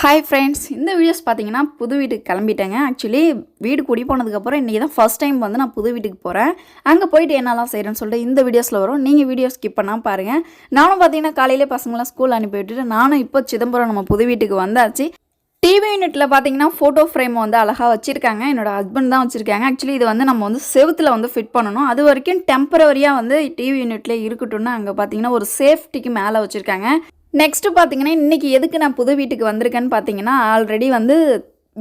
Hi friends, இந்த videos பார்த்தீங்கன்னா புது வீட்டுக்கு கிளம்பிட்டேங்க. ஆக்சுவலி வீடு குடி போனதுக்கப்புறம் இன்றைக்கி தான் ஃபர்ஸ்ட் டைம் வந்து நான் புது வீட்டுக்கு போகிறேன். அங்கே போயிட்டு என்னெல்லாம் செய்கிறேன்னு சொல்லிட்டு இந்த வீடியோஸில் வரும். நீங்கள் வீடியோ ஸ்கிப் பண்ணால் பாருங்கள். நானும் பார்த்தீங்கன்னா காலையிலே பசங்களாம் ஸ்கூல் அனுப்பி விட்டுட்டு நானும் இப்போ சிதம்பரம் நம்ம புது வீட்டுக்கு வந்தாச்சு. டிவி யூனிட்டில் பார்த்தீங்கன்னா ஃபோட்டோ ஃப்ரேம் வந்து அழகாக வச்சுருக்காங்க. என்னோடய ஹஸ்பண்ட் தான் வச்சுருக்காங்க. ஆக்சுவலி இது வந்து நம்ம வந்து செவுத்தில் வந்து ஃபிட் பண்ணணும். அது வரைக்கும் டெம்பரவரியாக வந்து டிவி யூனிட்லேயே இருக்கட்டும்னு அங்கே பார்த்தீங்கன்னா ஒரு சேஃப்டிக்கு மேலே வச்சுருக்காங்க. நெக்ஸ்ட்டு பார்த்தீங்கன்னா இன்றைக்கி எதுக்கு நான் புது வீட்டுக்கு வந்திருக்கேன்னு பார்த்தீங்கன்னா, ஆல்ரெடி வந்து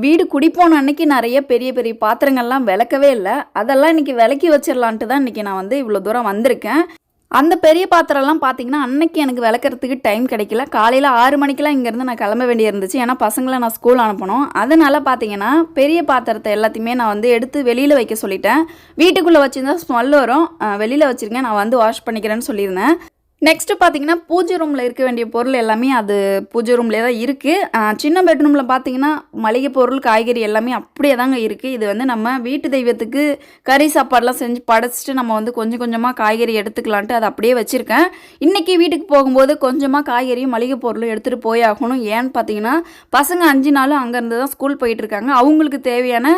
வீடு குடிப்போன அன்னைக்கு நிறைய பெரிய பெரிய பாத்திரங்கள்லாம் விளக்கவே இல்லை. அதெல்லாம் இன்றைக்கி விளக்கி வச்சிடலான்ட்டு தான் இன்றைக்கி நான் வந்து இவ்வளோ தூரம் வந்திருக்கேன். அந்த பெரிய பாத்திரம்லாம் பார்த்தீங்கன்னா அன்னைக்கு எனக்கு விளக்கறதுக்கு டைம் கிடைக்கல. காலையில் 6 மணிக்கெலாம் இங்கேருந்து நான் கிளம்ப வேண்டிய இருந்துச்சு. ஏன்னா பசங்களை நான் ஸ்கூல் அனுப்பணும். அதனால் பார்த்தீங்கன்னா பெரிய பாத்திரத்தை எல்லாத்தையுமே நான் வந்து எடுத்து வெளியில் வைக்க சொல்லிட்டேன். வீட்டுக்குள்ளே வச்சுருந்தா ஸ்மெல் வரும், வெளியில் வச்சுருக்கேன், நான் வந்து வாஷ் பண்ணிக்கிறேன்னு சொல்லியிருந்தேன். நெக்ஸ்ட்டு பார்த்தீங்கன்னா பூஜை ரூமில் இருக்க வேண்டிய பொருள் எல்லாமே அது பூஜை ரூம்லேயே தான் இருக்குது. சின்ன பெட்ரூமில் பார்த்தீங்கன்னா மளிகை பொருள் காய்கறி எல்லாமே அப்படியே தாங்க இருக்குது. இது வந்து நம்ம வீட்டு தெய்வத்துக்கு கறி சாப்பாடெலாம் செஞ்சு படைச்சிட்டு நம்ம வந்து கொஞ்சம் கொஞ்சமாக காய்கறி எடுத்துக்கலான்ட்டு அதை அப்படியே வச்சுருக்கேன். இன்றைக்கி வீட்டுக்கு போகும்போது கொஞ்சமாக காய்கறியும் மளிகை பொருளும் எடுத்துகிட்டு போய் ஆகணும். ஏன்னு பார்த்தீங்கன்னா பசங்க 5 நாளும் அங்கேருந்து தான் ஸ்கூல் போயிட்டுருக்காங்க. அவங்களுக்கு தேவையான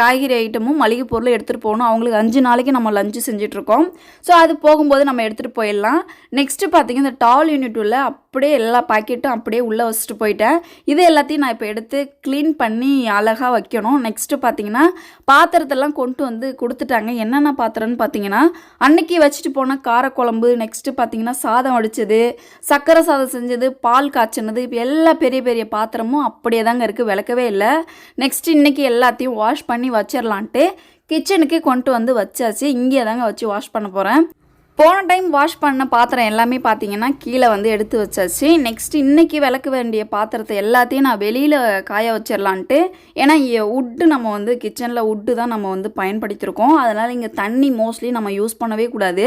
காய்கறி ஐட்டமும் மளிகை பொருளும் எடுத்துகிட்டு போகணும். அவங்களுக்கு 5 நாளைக்கு நம்ம லஞ்சு செஞ்சிட்ருக்கோம். ஸோ அது போகும்போது நம்ம எடுத்துகிட்டு போயிடலாம். நெக்ஸ்ட்டு பார்த்தீங்கன்னா இந்த டால் யூனிட் உள்ள அப்படியே எல்லா பாக்கெட்டும் அப்படியே உள்ளே வச்சுட்டு போயிட்டேன். இது எல்லாத்தையும் நான் இப்போ எடுத்து க்ளீன் பண்ணி அழகாக வைக்கணும். நெக்ஸ்ட்டு பார்த்தீங்கன்னா பாத்திரத்தெல்லாம் கொண்டு வந்து கொடுத்துட்டாங்க. என்னென்ன பாத்திரம்னு பார்த்தீங்கன்னா அன்னைக்கு வச்சுட்டு போன காரக்குழம்பு, நெக்ஸ்ட்டு பார்த்தீங்கன்னா சாதம் வடித்தது, சர்க்கரை சாதம் செஞ்சது, பால் காய்ச்சினது, இப்போ எல்லா பெரிய பெரிய பாத்திரமும் அப்படியே தாங்க இருக்குது, விளக்கவே இல்லை. நெக்ஸ்ட்டு இன்றைக்கி எல்லாத்தையும் வாஷ் பண்ணி வச்சிடலான்ட்டு கிச்சனுக்கு கொண்டு வந்து வச்சாச்சு. இங்கே தாங்க வச்சு வாஷ் பண்ண போகிறேன். போன டைம் வாஷ் பண்ண பாத்திரம் எல்லாமே பார்த்தீங்கன்னா கீழே வந்து எடுத்து வச்சாச்சு. நெக்ஸ்ட் இன்றைக்கி விளக்க வேண்டிய பாத்திரத்தை எல்லாத்தையும் நான் வெளியில் காய வச்சிடலான்ட்டு. ஏன்னா உட்டு நம்ம வந்து கிச்சனில் உட்டு தான் நம்ம வந்து பயன்படுத்தியிருக்கோம். அதனால் இங்கே தண்ணி மோஸ்ட்லி நம்ம யூஸ் பண்ணவே கூடாது.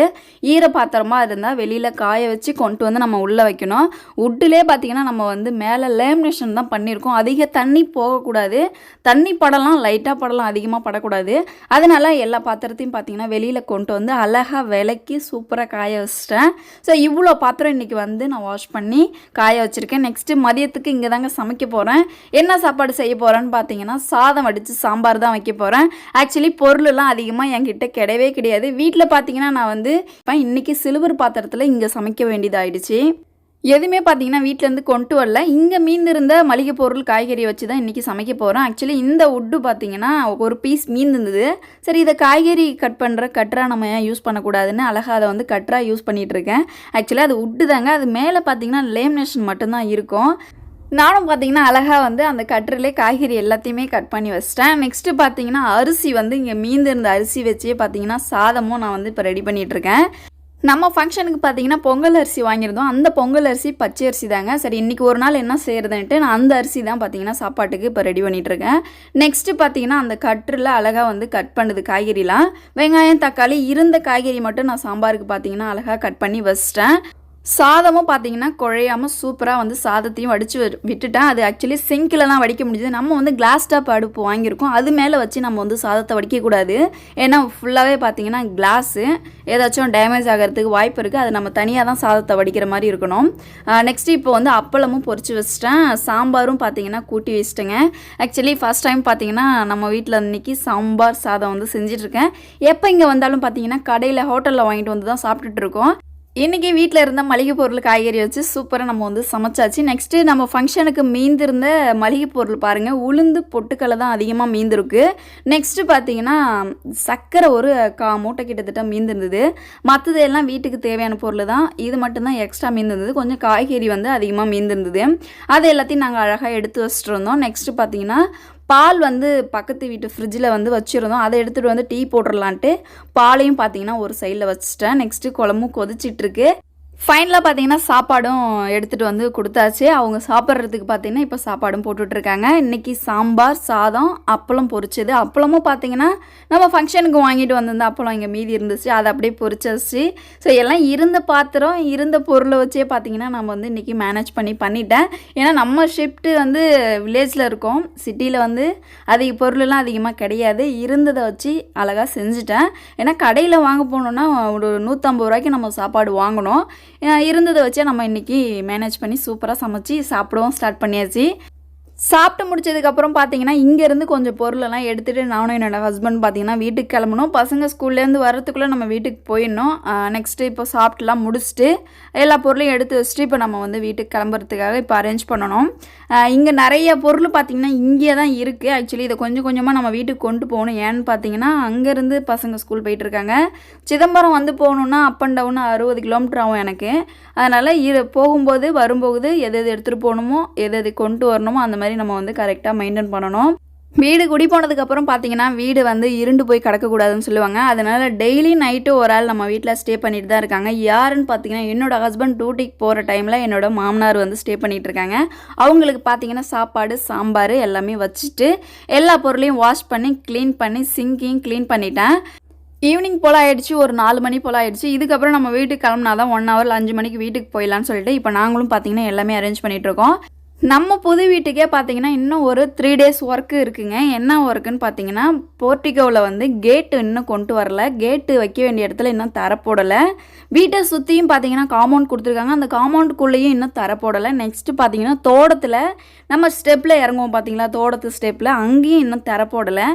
ஈர பாத்திரமாக இருந்தால் வெளியில் காய வச்சு கொண்டு வந்து நம்ம உள்ளே வைக்கணும். உட்டுலே பார்த்திங்கன்னா நம்ம வந்து மேலே லேமினேஷன் தான் பண்ணியிருக்கோம். அதிக தண்ணி போகக்கூடாது, தண்ணி படலாம், லைட்டாக படலாம், அதிகமாக படக்கூடாது. அதனால் எல்லா பாத்திரத்தையும் பார்த்திங்கன்னா வெளியில் கொண்டு வந்து அழகாக விளக்கி சூப்பராக காய வச்சிட்டேன். ஸோ இவ்வளோ பாத்திரம் இன்றைக்கி வந்து நான் வாஷ் பண்ணி காய வச்சுருக்கேன். நெக்ஸ்ட்டு மதியத்துக்கு இங்கே தாங்க சமைக்க போகிறேன். என்ன சாப்பாடு செய்ய போகிறேன்னு பார்த்தீங்கன்னா சாதம் வடித்து சாம்பார் தான் வைக்க போகிறேன். ஆக்சுவலி பொருளெல்லாம் அதிகமாக என்கிட்ட கிடையவே கிடையாது. வீட்டில் பார்த்தீங்கன்னா நான் வந்து இப்போ இன்றைக்கி சில்வர் பாத்திரத்தில் இங்கே சமைக்க வேண்டியதாகிடுச்சு. எதுவுமே பார்த்தீங்கன்னா வீட்டிலேருந்து கொண்டு வரல. இங்கே மீந்திருந்த மளிகை பொருள் காய்கறி வச்சு தான் இன்றைக்கி சமைக்க போகிறோம். ஆக்சுவலி இந்த உட்டு பார்த்தீங்கன்னா ஒரு பீஸ் மீந்திருந்தது. சரி, இதை காய்கறி கட் பண்ணுற கட்டராக நம்ம ஏன் யூஸ் பண்ணக்கூடாதுன்னு அழகாக அதை வந்து கட்டராக யூஸ் பண்ணிகிட்ருக்கேன். ஆக்சுவலி அது உட்டு தாங்க, அது மேலே பார்த்தீங்கன்னா லேமினேஷன் மட்டும்தான் இருக்கும். நானும் பார்த்தீங்கன்னா அழகாக வந்து அந்த கட்டரிலே காய்கறி எல்லாத்தையுமே கட் பண்ணி வச்சிட்டேன். நெக்ஸ்ட்டு பார்த்தீங்கன்னா அரிசி வந்து இங்கே மீந்திருந்த அரிசி வச்சே பார்த்தீங்கன்னா சாதமும் நான் வந்து இப்போ ரெடி பண்ணிகிட்ருக்கேன். நம்ம ஃபங்க்ஷனுக்கு பார்த்தீங்கன்னா பொங்கல் அரிசி வாங்கியிருந்தோம். அந்த பொங்கல் அரிசி பச்சை அரிசி தாங்க. சரி, இன்றைக்கி ஒரு நாள் என்ன செய்கிறதுன்ட்டு நான் அந்த அரிசி தான் பார்த்தீங்கன்னா சாப்பாட்டுக்கு இப்போ ரெடி பண்ணிகிட்ருக்கேன். நெக்ஸ்ட்டு பார்த்தீங்கன்னா அந்த கட்டரில் அழகாக வந்து கட் பண்ணுது காய்கறிலாம். வெங்காயம், தக்காளி இருந்த காய்கறி மட்டும் நான் சாம்பாருக்கு பார்த்தீங்கன்னா அழகாக கட் பண்ணி வச்சிட்டேன். சாதமும் பார்த்தீங்கன்னா குழையாமல் சூப்பராக வந்து சாதத்தையும் வடித்து விட்டுட்டேன். அது ஆக்சுவலி சிங்கில் தான் வடிக்க முடியுது. நம்ம வந்து கிளாஸ் டாப் அடுப்பு வாங்கியிருக்கோம். அது மேலே வச்சு நம்ம வந்து சாதத்தை வடிக்கக்கூடாது. ஏன்னா ஃபுல்லாகவே பார்த்தீங்கன்னா கிளாஸு ஏதாச்சும் டேமேஜ் ஆகிறதுக்கு வாய்ப்பு இருக்குது. அது நம்ம தனியாக தான் சாதத்தை வடிக்கிற மாதிரி இருக்கணும். நெக்ஸ்ட்டு இப்போ வந்து அப்பளமும் பொரிச்சு வச்சிட்டேன். சாம்பாரும் பார்த்தீங்கன்னா கூட்டி வச்சிட்டேங்க. ஆக்சுவலி ஃபஸ்ட் டைம் பார்த்தீங்கன்னா நம்ம வீட்டில் இன்றைக்கி சாம்பார் சாதம் வந்து செஞ்சிட்ருக்கேன். எப்போ இங்கே வந்தாலும் பார்த்தீங்கன்னா கடையில் ஹோட்டலில் வாங்கிட்டு வந்து தான் சாப்பிட்டுட்ருக்கோம். இன்றைக்கி வீட்டில் இருந்த மளிகை பொருள் காய்கறி வச்சு சூப்பராக நம்ம வந்து சமைச்சாச்சு. நெக்ஸ்ட்டு நம்ம ஃபங்க்ஷனுக்கு மீந்திருந்த மளிகை பொருள் பாருங்கள், உளுந்து பொட்டுக்கலை தான் அதிகமாக மீந்திருக்கு. நெக்ஸ்ட்டு பார்த்தீங்கன்னா சர்க்கரை ஒரு மூட்டை கிட்டத்தட்ட மீந்திருந்தது. மற்றது எல்லாம் வீட்டுக்கு தேவையான பொருள் தான். இது மட்டும்தான் எக்ஸ்ட்ரா மீந்திருந்தது. கொஞ்சம் காய்கறி வந்து அதிகமாக மீந்திருந்தது. அது எல்லாத்தையும் நாங்கள் அழகாக எடுத்து வச்சுட்டு இருந்தோம். நெக்ஸ்ட்டு பார்த்தீங்கன்னா பால் வந்து பக்கத்து வீட்டு ஃப்ரிட்ஜில் வந்து வச்சுருந்தோம். அதை எடுத்துகிட்டு வந்து டீ போட்டுடலான்ட்டு பாலையும் பார்த்தீங்கன்னா ஒரு சைடில் வச்சுட்டேன். நெக்ஸ்ட்டு குழம்பும் கொதிச்சிட்ருக்கு. ஃபைனலாக பார்த்தீங்கன்னா சாப்பாடும் எடுத்துகிட்டு வந்து கொடுத்தாச்சு. அவங்க சாப்பிட்றதுக்கு பார்த்தீங்கன்னா இப்போ சாப்பாடும் போட்டுட்ருக்காங்க. இன்றைக்கி சாம்பார், சாதம், அப்பளம் பொரிச்சது. அப்பளமும் பார்த்தீங்கன்னா நம்ம ஃபங்க்ஷனுக்கு வாங்கிட்டு வந்திருந்த அப்பளம் இங்கே மீதி இருந்துச்சு, அதை அப்படியே பொரிச்சாச்சு. ஸோ எல்லாம் இருந்த பாத்திரம் இருந்த பொருளை வச்சே பார்த்தீங்கன்னா நம்ம வந்து இன்றைக்கி மேனேஜ் பண்ணிட்டேன். ஏன்னா நம்ம ஷிஃப்ட்டு வந்து வில்லேஜில் இருக்கோம். சிட்டியில் வந்து பொருளெல்லாம் அதிகமாக கிடையாது. இருந்ததை வச்சு அழகாக செஞ்சுட்டேன். ஏன்னா கடையில் வாங்க போனோன்னா ஒரு 150 ரூபாய்க்கு நம்ம சாப்பாடு வாங்கணும். இருந்ததை வச்சே நம்ம இன்றைக்கி மேனேஜ் பண்ணி சூப்பராக சமைச்சி சாப்பிடவும் ஸ்டார்ட் பண்ணியாச்சு. சாப்பிட்டு முடிச்சதுக்கப்புறம் பார்த்தீங்கன்னா இங்கேருந்து கொஞ்சம் பொருளெல்லாம் எடுத்துகிட்டு நானும் என்னோடய ஹஸ்பண்ட் பார்த்தீங்கன்னா வீட்டுக்கு கிளம்பணும். பசங்க ஸ்கூல்லேருந்து வரத்துக்குள்ளே நம்ம வீட்டுக்கு போயிடணும். நெக்ஸ்ட்டு இப்போ சாப்பிட்டுலாம் முடிச்சுட்டு எல்லா பொருளையும் எடுத்து வச்சுட்டு இப்போ நம்ம வந்து வீட்டுக்கு கிளம்புறதுக்காக இப்போ அரேஞ்ச் பண்ணணும். இங்கே நிறைய பொருள் பார்த்திங்கன்னா இங்கே தான் இருக்குது. ஆக்சுவலி இதை கொஞ்சம் கொஞ்சமாக நம்ம வீட்டுக்கு கொண்டு போகணும். ஏன்னு பார்த்தீங்கன்னா அங்கேருந்து பசங்க ஸ்கூல் போயிட்டுருக்காங்க. சிதம்பரம் வந்து போகணுன்னா அப் அண்ட் டவுன் 60 கிலோமீட்டர் ஆகும் எனக்கு. அதனால் போகும்போது வரும்போது எது எடுத்துகிட்டு போகணுமோ எது கொண்டு வரணுமோ அந்த மாதிரி நம்ம வந்து கரெக்டாக மெயின்டைன் பண்ணணும். வீடு குடி போனதுக்கப்புறம் பார்த்தீங்கன்னா வீடு வந்து இருண்டு போய் கிடக்கக்கூடாதுன்னு சொல்லுவாங்க. அதனால் டெய்லி நைட்டு ஒரு ஆள் நம்ம வீட்டில் ஸ்டே பண்ணிட்டு தான் இருக்காங்க. யாருன்னு பார்த்தீங்கன்னா என்னோடய ஹஸ்பண்ட் டியூட்டிக்கு போகிற டைமில் என்னோடய மாமனார் வந்து ஸ்டே பண்ணிகிட்டு இருக்காங்க. அவங்களுக்கு பார்த்தீங்கன்னா சாப்பாடு சாம்பார் எல்லாமே வச்சுட்டு எல்லா பொருளையும் வாஷ் பண்ணி க்ளீன் பண்ணி சிங்கையும் க்ளீன் பண்ணிட்டேன். ஈவினிங் போல் ஆகிடுச்சு, ஒரு 4 மணி போல் ஆகிடுச்சு. இதுக்கப்புறம் நம்ம வீட்டுக்கு கிளம்புனா தான் 1 ஹவரில் 5 மணிக்கு வீட்டுக்கு போயிடலான்னு சொல்லிட்டு இப்போ நாங்களும் பார்த்தீங்கன்னா எல்லாமே அரேஞ்ச் பண்ணிகிட்ருக்கோம். நம்ம புது வீட்டுக்கே பார்த்தீங்கன்னா இன்னும் ஒரு 3 டேஸ் ஒர்க்கு இருக்குங்க. என்ன ஒர்க்குன்னு பார்த்தீங்கன்னா போர்ட்டிகோவில் வந்து கேட்டு இன்னும் கொண்டு வரல. கேட்டு வைக்க வேண்டிய இடத்துல இன்னும் தரப்போடலை. வீட்டை சுற்றியும் பார்த்தீங்கன்னா காம்பவுண்ட் கொடுத்துருக்காங்க. அந்த காம்பவுண்டுக்குள்ளேயும் இன்னும் தரப்போடலை. நெக்ஸ்ட்டு பார்த்தீங்கன்னா தோட்டத்தில் நம்ம ஸ்டெப்பில் இறங்குவோம் பார்த்தீங்களா, தோட்டத்து ஸ்டெப்பில் அங்கேயும் இன்னும் தரப்போடலை.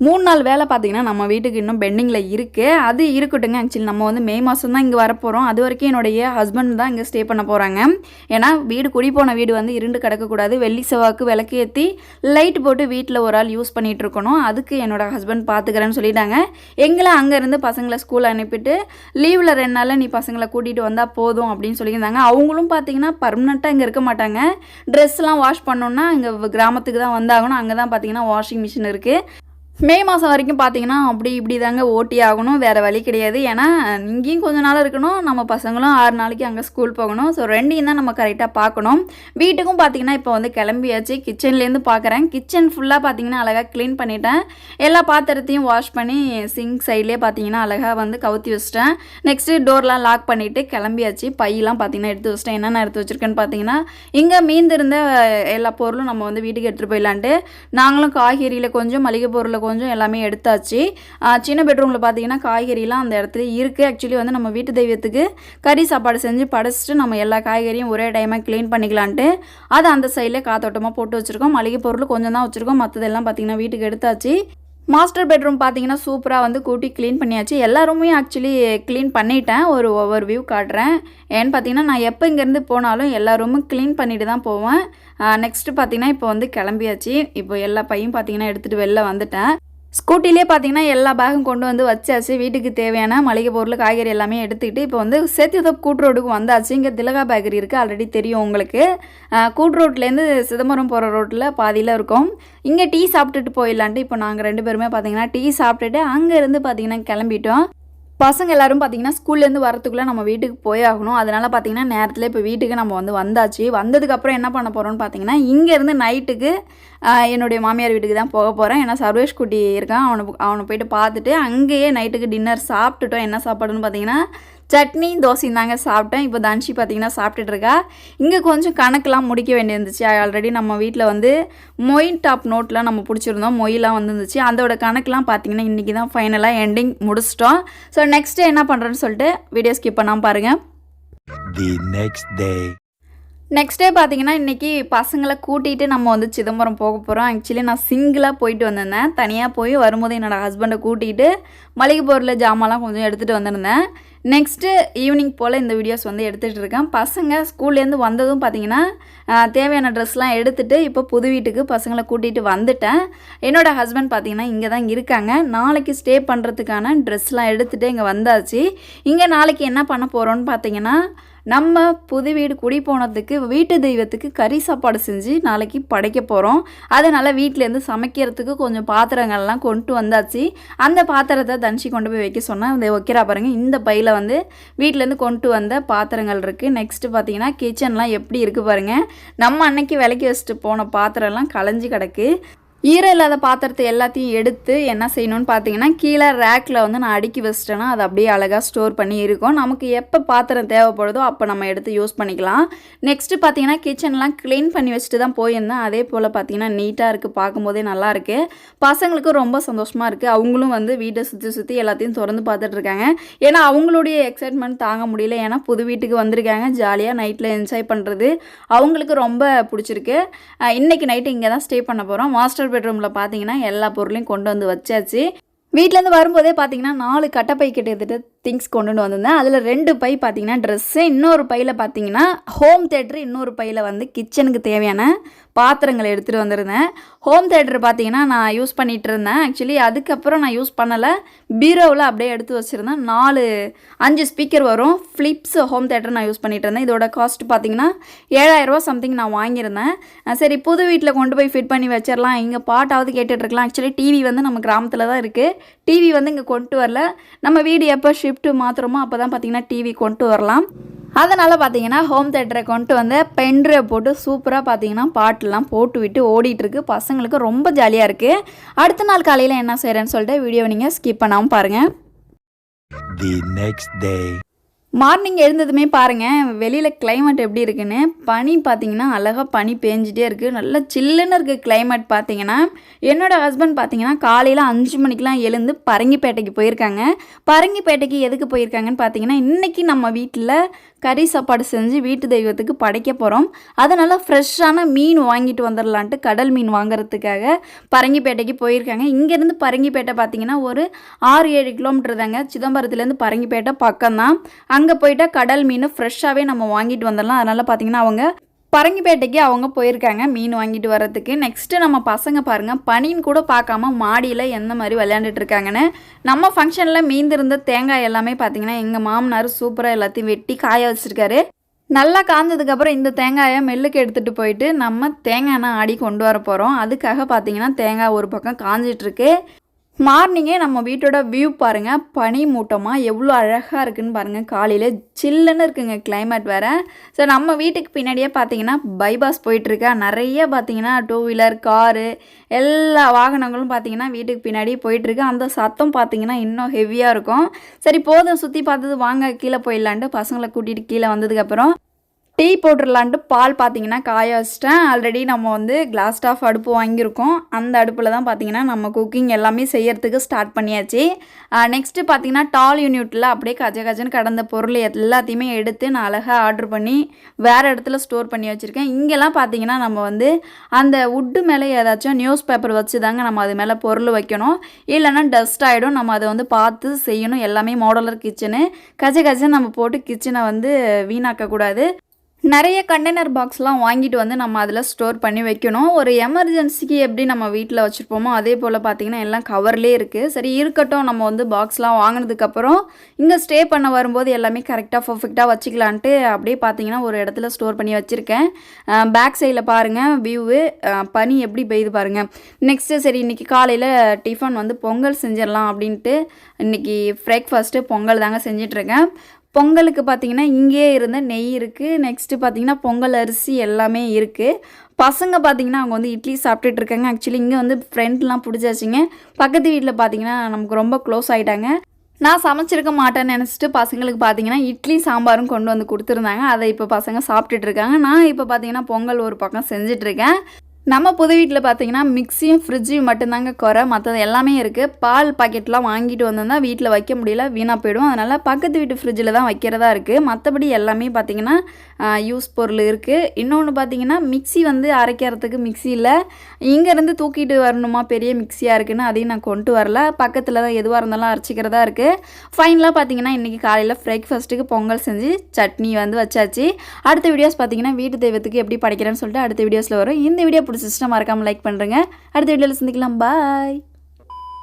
3 நாள் வேலை பார்த்தீங்கன்னா நம்ம வீட்டுக்கு இன்னும் பெண்டிங்கில் இருக்குது. அது இருக்கட்டுங்க. ஆக்சுவலி நம்ம வந்து மே மாதம் தான் இங்கே வரப்போகிறோம். அது வரைக்கும் என்னுடைய ஹஸ்பண்ட் தான் இங்கே ஸ்டே பண்ண போகிறாங்க. ஏன்னா வீடு குடி போன வீடு வந்து இருண்டு கிடக்கக்கூடாது. வெள்ளி செவ்வாய்க்கு விளக்கு ஏற்றி லைட் போட்டு வீட்டில் ஒரு ஆள் யூஸ் பண்ணிகிட்டு இருக்கணும். அதுக்கு என்னோடய ஹஸ்பண்ட் பார்த்துக்கிறேன்னு சொல்லிட்டாங்க. எங்களை அங்கேருந்து பசங்களை ஸ்கூல் அனுப்பிட்டு லீவில் 2 நாளில் நீ பசங்களை கூட்டிகிட்டு வந்தால் போதும் அப்படின்னு சொல்லியிருந்தாங்க. அவங்களும் பார்த்தீங்கன்னா பர்மனெண்ட்டாக இங்கே இருக்க மாட்டாங்க. ட்ரெஸ்லாம் வாஷ் பண்ணோன்னா இங்கே கிராமத்துக்கு தான் வந்தாகணும். அங்கே தான் பார்த்தீங்கன்னா வாஷிங் மிஷின் இருக்குது. மே மாதம் வரைக்கும் பார்த்தீங்கன்னா அப்படி இப்படி தாங்க ஓட்டி ஆகணும், வேறு வழி கிடையாது. ஏன்னா இங்கேயும் கொஞ்சம் நாள் இருக்கணும், நம்ம பசங்களும் 6 நாளைக்கு அங்கே ஸ்கூல் போகணும். ஸோ 2யும் தான் நம்ம கரெக்டாக பார்க்கணும். வீட்டுக்கும் பார்த்தீங்கன்னா இப்போ வந்து கிளம்பியாச்சு. கிச்சன்லேருந்து பார்க்குறேன். கிச்சன் ஃபுல்லாக பார்த்தீங்கன்னா அழகாக க்ளீன் பண்ணிட்டேன். எல்லா பாத்திரத்தையும் வாஷ் பண்ணி சிங்க் சைட்லேயே பார்த்தீங்கன்னா அழகாக வந்து கவுத்தி வச்சிட்டேன். நெக்ஸ்ட்டு டோர்லாம் லாக் பண்ணிவிட்டு கிளம்பியாச்சு. பையெல்லாம் பார்த்தீங்கன்னா எடுத்து வச்சிட்டேன். என்னென்ன எடுத்து வச்சுருக்கேன்னு பார்த்தீங்கன்னா இங்கே மீந்திருந்த எல்லா பொருளும் நம்ம வந்து வீட்டுக்கு எடுத்துகிட்டு போயிடலான்ட்டு நாங்களும் காய்கறியில் கொஞ்சம் மளிகை பொருளை கொஞ்சம் எல்லாமே எடுத்தாச்சு. சின்ன பெட்ரூமில் பார்த்தீங்கன்னா காய்கறிலாம் அந்த இடத்துல இருக்குது. ஆக்சுவலி வந்து நம்ம வீட்டு தெய்வத்துக்கு கறி சாப்பாடு செஞ்சு படைச்சிட்டு நம்ம எல்லா காய்கறியும் ஒரே டைமாக க்ளீன் பண்ணிக்கலான்ட்டு அதை அந்த சைடில் காத்தோட்டமாக போட்டு வச்சுருக்கோம். மளிகை பொருள் கொஞ்சம் தான் வச்சுருக்கோம். மற்றதெல்லாம் பார்த்தீங்கன்னா வீட்டுக்கு எடுத்தாச்சு. மாஸ்டர் பெட்ரூம் பார்த்தீங்கன்னா சூப்பராக வந்து கூட்டி க்ளீன் பண்ணியாச்சு. எல்லா ரூமையும் ஆக்சுவலி க்ளீன் பண்ணிட்டேன். ஒரு ஓவர் வியூ காட்டுறேன். ஏன்னு பார்த்தீங்கன்னா நான் எப்போ இங்கேருந்து போனாலும் எல்லா ரூமும் க்ளீன் பண்ணிட்டு தான் போவேன். நெக்ஸ்ட்டு பார்த்தீங்கன்னா இப்போ வந்து கிளம்பியாச்சு. இப்போ எல்லா பையும் பார்த்தீங்கன்னா எடுத்துகிட்டு வெளில வந்துட்டேன். ஸ்கூட்டிலே பார்த்தீங்கன்னா எல்லா பேகும் கொண்டு வந்து வச்சாச்சு. வீட்டுக்கு தேவையான மளிகை பொருள் காய்கறி எல்லாமே எடுத்துக்கிட்டு இப்போ வந்து சேத்தியுதப் கூட்ரோடுக்கு வந்தாச்சு. இங்கே திலகா பேக்கரி இருக்குது, ஆல்ரெடி தெரியும் உங்களுக்கு. கூட்ரோட்லேருந்து சிதம்பரம் போகிற ரோட்டில் பாதியில் இருக்கும். இங்கே டீ சாப்பிட்டுட்டு போயிடலான்ட்டு இப்போ நாங்கள் 2 பேருமே பார்த்தீங்கன்னா டீ சாப்பிட்டுட்டு அங்கேருந்து பார்த்தீங்கன்னா கிளம்பிட்டோம். பசங்க எல்லோரும் பார்த்தீங்கன்னா ஸ்கூல்லேருந்து வரத்துக்குள்ளே நம்ம வீட்டுக்கு போயாகணும். அதனால் பார்த்தீங்கன்னா நேரத்தில் இப்போ வீட்டுக்கு நம்ம வந்து வந்தாச்சு. வந்ததுக்கப்புறம் என்ன பண்ண போகிறோம்னு பார்த்தீங்கன்னா இங்கேருந்து நைட்டுக்கு என்னுடைய மாமியார் வீட்டுக்கு தான் போக போகிறேன். ஏன்னா சர்வேஷ் குட்டி இருக்கான், அவனை போயிட்டு பார்த்துட்டு அங்கேயே நைட்டுக்கு டின்னர் சாப்பிட்டுட்டோம். என்ன சாப்பாடுன்னு பார்த்தீங்கன்னா சட்னி தோசையும் தாங்க சாப்பிட்டேன். இப்போ தன்ஷி பார்த்தீங்கன்னா சாப்பிட்டுட்ருக்கா. இங்கே கொஞ்சம் கணக்கெலாம் முடிக்க வேண்டியிருந்துச்சு. ஆல்ரெடி நம்ம வீட்டில் வந்து மொய் டாப் நோட்லாம் நம்ம பிடிச்சிருந்தோம். மொய்லாம் வந்துருந்துச்சு. அதோட கணக்கெலாம் பார்த்தீங்கன்னா இன்றைக்கி தான் ஃபைனலாக எண்டிங் முடிச்சிட்டோம். ஸோ நெக்ஸ்ட்டு என்ன பண்ணுறேன்னு சொல்லிட்டு வீடியோ ஸ்கிப் பண்ணாமல் பாருங்கள். நெக்ஸ்ட் டே பார்த்தீங்கன்னா இன்றைக்கி பசங்களை கூட்டிகிட்டு நம்ம வந்து சிதம்பரம் போக போகிறோம். ஆக்சுவலி நான் சிங்கிளாக போயிட்டு வந்திருந்தேன். தனியாக போய் வரும்போது என்னோடய ஹஸ்பண்டை கூட்டிகிட்டு மளிகை பொருள் ஜாமான்லாம் கொஞ்சம் எடுத்துகிட்டு வந்திருந்தேன். நெக்ஸ்ட்டு ஈவினிங் போல் இந்த வீடியோஸ் வந்து எடுத்துகிட்டு இருக்கேன். பசங்க ஸ்கூல்லேருந்து வந்ததும் பார்த்தீங்கன்னா தேவையான ட்ரெஸ்லாம் எடுத்துகிட்டு இப்போ புது வீட்டுக்கு பசங்களை கூட்டிகிட்டு வந்துட்டேன். என்னோடய ஹஸ்பண்ட் பார்த்தீங்கன்னா இங்கே தான் இருக்காங்க. நாளைக்கு ஸ்டே பண்ணுறதுக்கான ட்ரெஸ்லாம் எடுத்துகிட்டு இங்கே வந்தாச்சு. இங்கே நாளைக்கு என்ன பண்ண போகிறோன்னு பார்த்தீங்கன்னா நம்ம புது வீடு குடி போனதுக்கு வீட்டு தெய்வத்துக்கு கறி சாப்பாடு செஞ்சு நாளைக்கு படைக்க போகிறோம். அதனால் வீட்டிலேருந்து சமைக்கிறதுக்கு கொஞ்சம் பாத்திரங்கள்லாம் கொண்டு வந்தாச்சு. அந்த பாத்திரத்தை தன்ஷி கொண்டு போய் வைக்க சொன்னால் அதை வைக்கிறா பாருங்கள். இந்த பையில் வந்து வீட்டிலேருந்து கொண்டு வந்த பாத்திரங்கள் இருக்குது. நெக்ஸ்ட்டு பார்த்தீங்கன்னா கிச்சன்லாம் எப்படி இருக்குது பாருங்கள். நம்ம அன்னைக்கு விலைக்கு வச்சுட்டு போன பாத்திரம்லாம் கலைஞ்சி கிடக்கு. ஈரம் இல்லாத பாத்திரத்தை எல்லாத்தையும் எடுத்து என்ன செய்யணும்னு பார்த்தீங்கன்னா கீழே ரேக்கில் வந்து நான் அடுக்கி வச்சிட்டேன்னா அது அப்படியே அழகாக ஸ்டோர் பண்ணி இருக்கும். நமக்கு எப்போ பாத்திரம் தேவைப்படுதோ அப்போ நம்ம எடுத்து யூஸ் பண்ணிக்கலாம். நெக்ஸ்ட்டு பார்த்தீங்கன்னா கிச்சன்லாம் க்ளீன் பண்ணி வச்சுட்டு தான் போயிருந்தேன். அதே போல் பார்த்தீங்கன்னா நீட்டாக இருக்குது, பார்க்கும்போதே நல்லாயிருக்கு. பசங்களுக்கும் ரொம்ப சந்தோஷமாக இருக்குது. அவங்களும் வந்து வீட்டை சுற்றி எல்லாத்தையும் திறந்து பார்த்துட்டு இருக்காங்க. ஏன்னா அவங்களுடைய எக்ஸைட்மெண்ட் தாங்க முடியல. ஏன்னா புது வீட்டுக்கு வந்திருக்காங்க, ஜாலியாக நைட்டில் என்ஜாய் பண்ணுறது அவங்களுக்கு ரொம்ப பிடிச்சிருக்கு. இன்றைக்கி நைட்டு இங்கே தான் ஸ்டே பண்ண போகிறோம். மாஸ்டர் பெட்ரூமில் பார்த்தீங்கன்னா எல்லா பொருளையும் கொண்டு வந்து வச்சாச்சு. வீட்டிலேருந்து வரும்போதே பார்த்தீங்கன்னா 4 கட்டப்பை கிட்டத்தட்ட திங்ஸ் கொண்டுட்டு வந்திருந்தேன். அதில் 2 பை பார்த்தீங்கன்னா ட்ரெஸ்ஸு, இன்னொரு பையில் பார்த்தீங்கன்னா ஹோம் தேட்டரு, இன்னொரு பையில் வந்து கிச்சனுக்கு தேவையான பாத்திரங்களை எடுத்துகிட்டு வந்திருந்தேன். ஹோம் தேட்டர் பார்த்தீங்கன்னா நான் யூஸ் பண்ணிகிட்டு இருந்தேன். ஆக்சுவலி அதுக்கப்புறம் நான் யூஸ் பண்ணலை, பீரோவில் அப்படியே எடுத்து வச்சுருந்தேன். 5 ஸ்பீக்கர் வரும், ஃப்ளிப்ஸ் ஹோம் தேட்டர் நான் யூஸ் பண்ணிகிட்டு இருந்தேன். இதோட காஸ்ட் பார்த்தீங்கன்னா 7000 ரூபா சம்திங் நான் வாங்கியிருந்தேன். சரி புது வீட்டில் கொண்டு போய் ஃபிட் பண்ணி வச்சிடலாம், இங்கே பாட்டாவது கேட்டுட்ருக்கலாம். ஆக்சுவலி டிவி வந்து நம்ம கிராமத்தில் தான் இருக்குது, டிவி வந்து இங்கே கொண்டு வரல. நம்ம வீடு எப்போ ஷிஃப்ட்டு மாத்திரமோ அப்போ தான் பார்த்தீங்கன்னா டிவி கொண்டு வரலாம். அதனால் பார்த்தீங்கன்னா ஹோம் தேட்டரை கொண்டு வந்து பென்ட்ரைவ் போட்டு சூப்பராக பார்த்தீங்கன்னா பாட்டெலாம் போட்டு விட்டு ஓடிட்டுருக்கு. பசங்களுக்கு ரொம்ப ஜாலியாக இருக்குது. அடுத்த நாள் காலையில் என்ன செய்கிறேன்னு சொல்லிட்டு வீடியோவை நீங்கள் ஸ்கிப் பண்ணாமல் பாருங்கள். மார்னிங் எழுந்ததுமே பாருங்கள் வெளியில் கிளைமேட் எப்படி இருக்குன்னு. பனி பார்த்தீங்கன்னா அழகாக பனி பேஞ்சிட்டே இருக்குது, நல்லா சில்லுன்னு இருக்குது கிளைமேட். பார்த்தீங்கன்னா என்னோடய ஹஸ்பண்ட் பார்த்தீங்கன்னா காலையில் 5 மணிக்கெலாம் எழுந்து பரங்கிப்பேட்டைக்கு போயிருக்காங்க. பரங்கிப்பேட்டைக்கு எதுக்கு போயிருக்காங்கன்னு பார்த்தீங்கன்னா இன்றைக்கி நம்ம வீட்டில் கறி சாப்பாடு செஞ்சு வீட்டு தெய்வத்துக்கு படைக்க போகிறோம். அதனால் ஃப்ரெஷ்ஷான மீன் வாங்கிட்டு வந்துடலான்ட்டு கடல் மீன் வாங்குறதுக்காக பரங்கிப்பேட்டைக்கு போயிருக்காங்க. இங்கேருந்து பரங்கிப்பேட்டை பார்த்தீங்கன்னா ஒரு 6-7 கிலோமீட்டர் தாங்க. சிதம்பரத்துலேருந்து பரங்கிப்பேட்டை பக்கம்தான். அங்கே போயிட்டால் கடல் மீன் ஃப்ரெஷ்ஷாகவே நம்ம வாங்கிட்டு வந்துடலாம். அதனால் பார்த்தீங்கன்னா அவங்க பரங்கிப்பேட்டைக்கு அவங்க போயிருக்காங்க மீன் வாங்கிட்டு வர்றதுக்கு. நெக்ஸ்ட்டு நம்ம பசங்க பாருங்கள் பனின்னு கூட பார்க்காம மாடியில் எந்த மாதிரி விளையாண்டுட்டு இருக்காங்கன்னு. நம்ம ஃபங்க்ஷனில் மீந்திருந்த தேங்காய் எல்லாமே பார்த்தீங்கன்னா எங்கள் மாமனார் சூப்பராக எல்லாத்தையும் வெட்டி காய வச்சுருக்காரு. நல்லா காய்ஞ்சதுக்கப்புறம் இந்த தேங்காயை மெல்லுக்கு எடுத்துகிட்டு போயிட்டு நம்ம தேங்காய் எண்ணெய் ஆடி கொண்டு வர போகிறோம். அதுக்காக பார்த்தீங்கன்னா தேங்காய் ஒரு பக்கம் காஞ்சிட்ருக்கு. மார்னிங்கே நம்ம வீட்டோட வியூ பாருங்கள், பனி மூட்டமாக எவ்வளோ அழகாக இருக்குதுன்னு பாருங்கள். காலையில் சில்லுன்னு இருக்குங்க கிளைமேட் வேறு. ஸோ நம்ம வீட்டுக்கு பின்னாடியே பார்த்தீங்கன்னா பைபாஸ் போயிட்டுருக்கா. நிறைய பார்த்தீங்கன்னா 2 வீலர் காரு எல்லா வாகனங்களும் பார்த்தீங்கன்னா வீட்டுக்கு பின்னாடி போயிட்டுருக்கு. அந்த சத்தம் பார்த்தீங்கன்னா இன்னும் ஹெவியாக இருக்கும். சரி போதும் சுற்றி பார்த்தது, வாங்க கீழே போயிடலான்ட்டு பசங்களை கூட்டிகிட்டு கீழே வந்ததுக்கப்புறம் டீ போட்டுடலான்ட்டு பால் பார்த்தீங்கன்னா காய வச்சிட்டேன். ஆல்ரெடி நம்ம வந்து கிளாஸ் டாப் அடுப்பு வாங்கியிருக்கோம். அந்த அடுப்பில் தான் பார்த்தீங்கன்னா நம்ம குக்கிங் எல்லாமே செய்யறதுக்கு ஸ்டார்ட் பண்ணியாச்சு. நெக்ஸ்ட்டு பார்த்தீங்கன்னா டால் யூனிட்டில் அப்படியே கஜன்னு கடந்த பொருள் எல்லாத்தையுமே எடுத்து நான் அழகாக ஆர்டர் பண்ணி வேறு இடத்துல ஸ்டோர் பண்ணி வச்சுருக்கேன். இங்கெல்லாம் பார்த்தீங்கன்னா நம்ம வந்து அந்த வுட்டு மேலே ஏதாச்சும் நியூஸ் பேப்பர் வச்சு தாங்க நம்ம அது மேலே பொருள் வைக்கணும், இல்லைன்னா டஸ்ட் ஆகிடும். நம்ம அதை வந்து பார்த்து செய்யணும். எல்லாமே மாடலர் கிச்சனு, கஜன்னு நம்ம போட்டு கிச்சனை வந்து வீணாக்கக்கூடாது. நிறைய கண்டெய்னர் பாக்ஸ்லாம் வாங்கிட்டு வந்து நம்ம அதில் ஸ்டோர் பண்ணி வைக்கணும். ஒரு எமர்ஜென்சிக்கு எப்படி நம்ம வீட்டில் வச்சுருப்போமோ அதே போல் பார்த்திங்கன்னா எல்லாம் கவர்லேயே இருக்குது. சரி இருக்கட்டும், நம்ம வந்து பாக்ஸ்லாம் வாங்கினதுக்கப்புறம் இங்கே ஸ்டே பண்ண வரும்போது எல்லாமே கரெக்டாக பர்ஃபெக்டாக வச்சுக்கலான்ட்டு அப்படியே பார்த்திங்கன்னா ஒரு இடத்துல ஸ்டோர் பண்ணி வச்சுருக்கேன். பேக் சைடில் பாருங்கள் வியூவு, பனி எப்படி பெய்யுது பாருங்கள். நெக்ஸ்ட்டு சரி இன்றைக்கி காலையில் டிஃபன் வந்து பொங்கல் செஞ்சிடலாம் அப்படின்ட்டு இன்றைக்கி பிரேக்ஃபாஸ்ட்டு பொங்கல் தாங்க செஞ்சிட்ருக்கேன். பொங்கலுக்கு பார்த்திங்கன்னா இங்கேயே இருந்த நெய் இருக்குது. நெக்ஸ்ட்டு பார்த்திங்கன்னா பொங்கல் அரிசி எல்லாமே இருக்குது. பசங்க பார்த்திங்கன்னா அவங்க வந்து இட்லி சாப்பிட்டுட்டு இருக்காங்க. ஆக்சுவலி இங்கே வந்து ஃப்ரெண்ட்லாம் பிடிச்சாச்சுங்க. பக்கத்து வீட்டில் பார்த்திங்கன்னா நமக்கு ரொம்ப க்ளோஸ் ஆகிட்டாங்க. நான் சமைச்சிருக்க மாட்டேன்னு நினச்சிட்டு பசங்களுக்கு பார்த்தீங்கன்னா இட்லி சாம்பாரும் கொண்டு வந்து கொடுத்துருந்தாங்க. அதை இப்போ பசங்க சாப்பிட்டுட்டு இருக்காங்க. நான் இப்போ பார்த்தீங்கன்னா பொங்கல் ஒரு பக்கம் செஞ்சிட்ருக்கேன். நம்ம புது வீட்டில் பார்த்தீங்கன்னா மிக்சியும் ஃப்ரிட்ஜையும் மட்டும்தாங்க குறை, மற்றது எல்லாமே இருக்குது. பால் பாக்கெட்லாம் வாங்கிட்டு வந்திருந்தால் வீட்டில் வைக்க முடியல, வீணாக போயிடும். அதனால் பக்கத்து வீட்டு ஃப்ரிட்ஜில் தான் வைக்கிறதா இருக்குது. மற்றபடி எல்லாமே பார்த்திங்கன்னா யூஸ் பொருள் இருக்குது. இன்னொன்று பார்த்திங்கன்னா மிக்சி வந்து அரைக்கிறதுக்கு மிக்சி இல்லை, இங்கேருந்து தூக்கிட்டு வரணுமா, பெரிய மிக்சியாக இருக்குதுன்னு அதையும் நான் கொண்டு வரல. பக்கத்தில் தான் எதுவாக இருந்தாலும் அரைச்சிக்கிறதா இருக்குது. ஃபைனலாக பார்த்திங்கன்னா இன்றைக்கி காலையில் பிரேக்ஃபாஸ்ட்டுக்கு பொங்கல் செஞ்சு சட்னி வந்து வச்சாச்சு. அடுத்த வீடியோஸ் பார்த்திங்கன்னா வீட்டு தெய்வத்துக்கு எப்படி படைக்கிறேன்னு சொல்லிட்டு அடுத்த வீடியோஸில் வரும். இந்த வீடியோ சிஸ்டம் மறக்காமல் லைக் பண்ணுறேங்க. அடுத்த வீடியோவில் சந்திக்கலாம். பாய்.